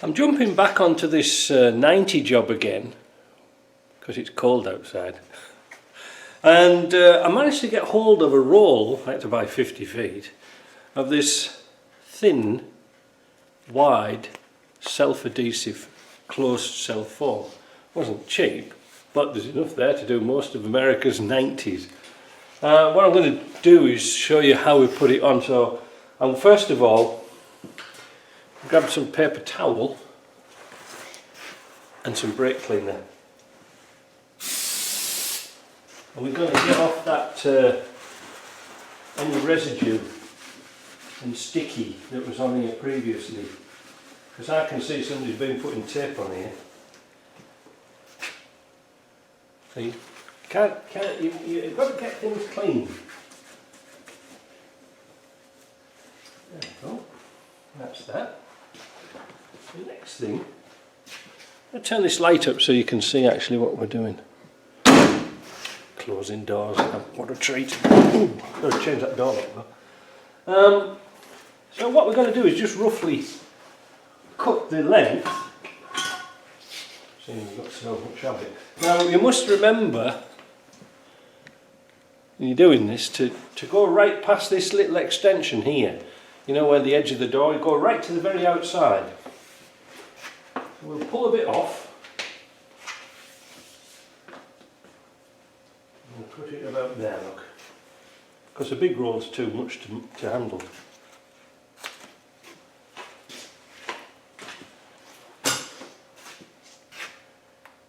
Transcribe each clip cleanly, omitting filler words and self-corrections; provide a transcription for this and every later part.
I'm jumping back onto this 90 job again because it's cold outside, and I managed to get hold of a roll. I had to buy 50 feet of this thin, wide, self-adhesive closed cell foam. Wasn't cheap, but there's enough there to do most of America's 90s. What I'm going to do is show you how we put it on. So first of all, grab some paper towel and some brake cleaner, and we're going to get off that any residue and sticky that was on here previously, because I can see somebody's been putting tape on here. So you've got to get things clean. There we go. That's that. The next thing, I'll turn this light up so you can see actually what we're doing. Closing doors, what a treat. Ooh, got to change that door lock though. So what we're going to do is just roughly cut the length. Seeing we've got so much of it. Now you must remember when you're doing this to go right past this little extension here. You know where the edge of the door, you go right to the very outside. We'll pull a bit off and put it about there, look, because a big roll's too much to handle.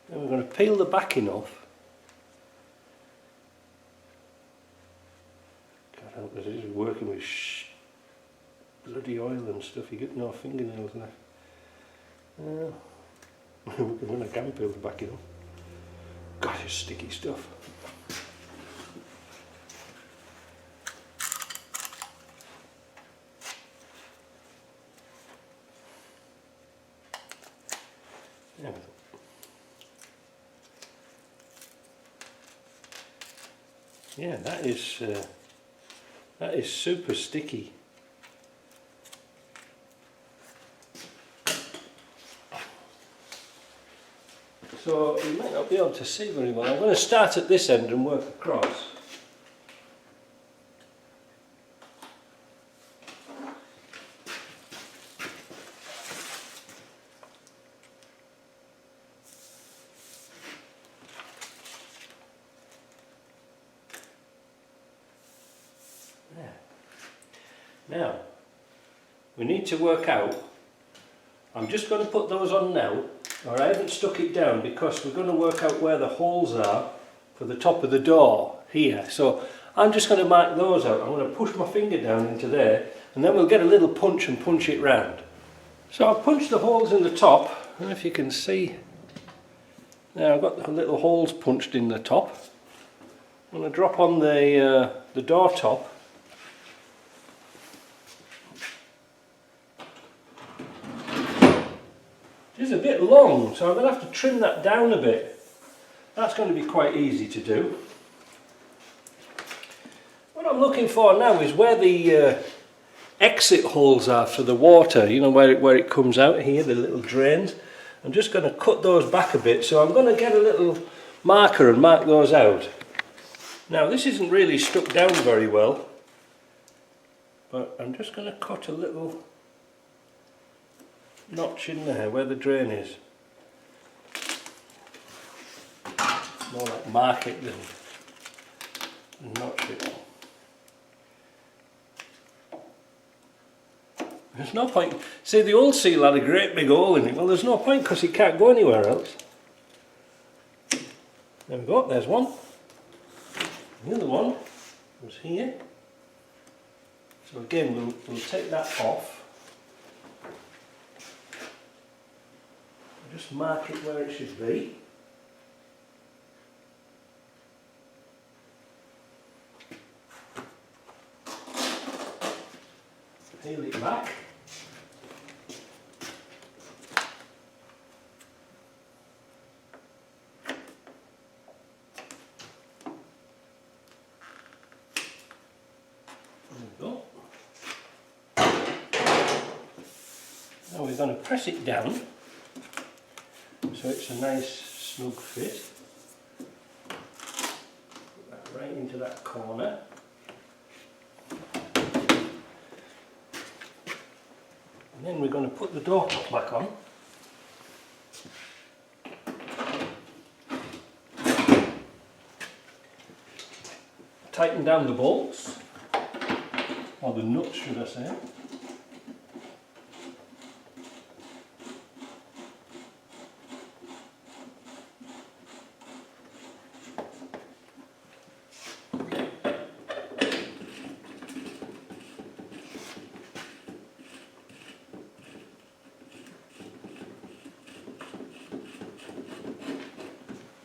Then we're going to peel the backing off. God help us, it's working with bloody oil and stuff. You get no fingernails left. When I can peel the backing off. God, it's sticky stuff. There we go. Yeah, that is super sticky. So you might not be able to see very well. I'm going to start at this end and work across. There. Now, we need to work out, I'm just going to put those on now. Or I haven't stuck it down because we're going to work out where the holes are for the top of the door here. So I'm just going to mark those out. I'm going to push my finger down into there, and then we'll get a little punch and punch it round. So I've punched the holes in the top. I don't know if you can see. Now I've got the little holes punched in the top. I'm going to drop on the door top. It's a bit long, so I'm going to have to trim that down a bit. That's going to be quite easy to do. What I'm looking for now is where the exit holes are for the water, you know, where it comes out here, the little drains. I'm just going to cut those back a bit, so I'm going to get a little marker and mark those out. Now this isn't really stuck down very well, but I'm just going to cut a little notch in there where the drain is. More like mark it than notch it. There's no point. See, the old seal had a great big hole in it. Well, there's no point because it can't go anywhere else. There we go, there's one. The other one was here. So again, we'll take that off. Just mark it where it should be. Peel it back. There we go. Now with going to press it down so it's a nice snug fit. Put that right into that corner. And then we're going to put the door top back on. Tighten down the bolts, or the nuts should I say.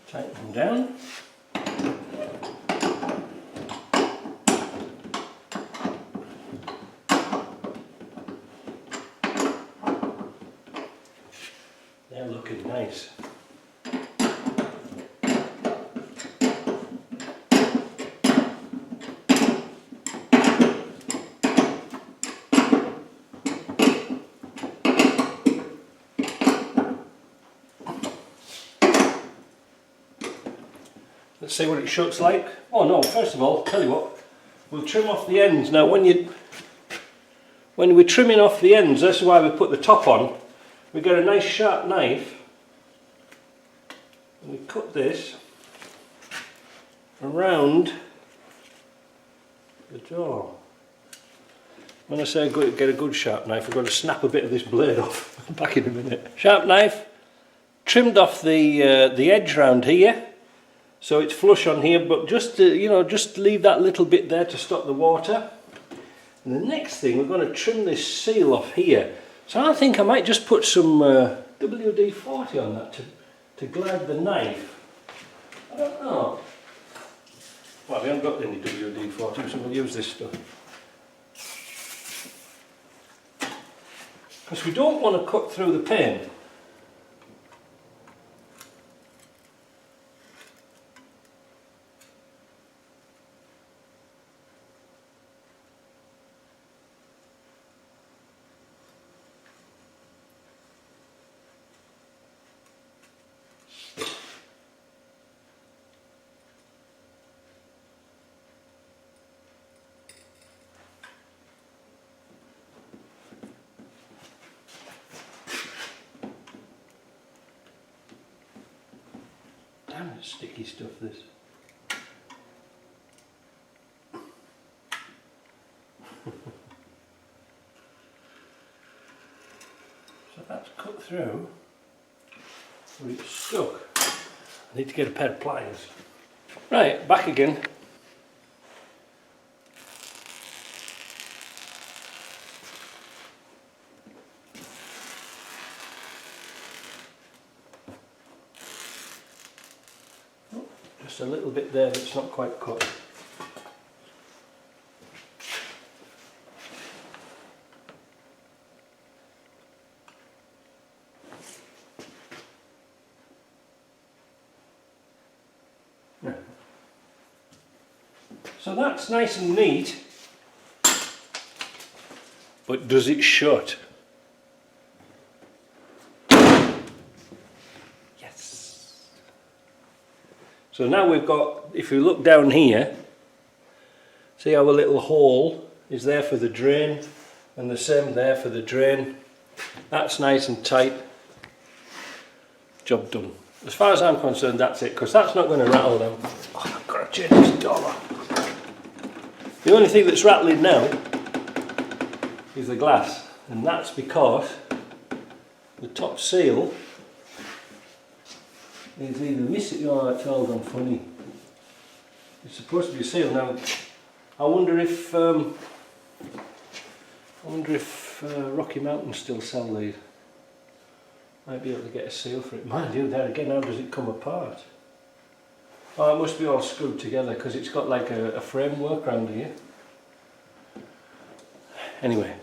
Tighten them down. They're looking nice. Let's see what it shuts like. Oh no, first of all, tell you what, we'll trim off the ends. Now when we're trimming off the ends, that's why we put the top on. We get a nice sharp knife and we cut this around the door. When I say get a good sharp knife, we've got to snap a bit of this blade off. Back in a minute. Sharp knife, trimmed off the edge round here. So it's flush on here, but just just leave that little bit there to stop the water. And the next thing, we're going to trim this seal off here. So I think I might just put some WD-40 on that to glide the knife. I don't know. Well, we haven't got any WD-40, so we'll use this stuff. Because we don't want to cut through the paint. Damn, it's sticky stuff, this. So that's cut through, but it's stuck. I need to get a pair of pliers. Right, back again. Just a little bit there that's not quite cut. Yeah. So that's nice and neat, but does it shut? So now we've got, if you look down here, see our little hole is there for the drain, and the same there for the drain. That's nice and tight. Job done. As far as I'm concerned, that's it, because that's not going to rattle them. Oh, I've got to change this door. The only thing that's rattling now is the glass, and that's because the top seal is either missing. Oh, it's all gone funny. It's supposed to be a seal now. I wonder if Rocky Mountain still sell these. Might be able to get a seal for it. Mind you, there again, how does it come apart? Oh, it must be all screwed together because it's got like a framework around here. Anyway,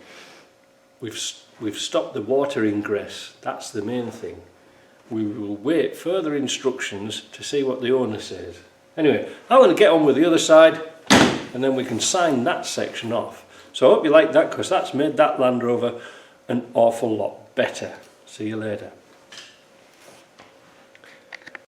we've stopped the water ingress. That's the main thing. We will wait further instructions to see what the owner says. Anyway, I'm going to get on with the other side and then we can sign that section off. So I hope you like that, because that's made that Land Rover an awful lot better. See you later.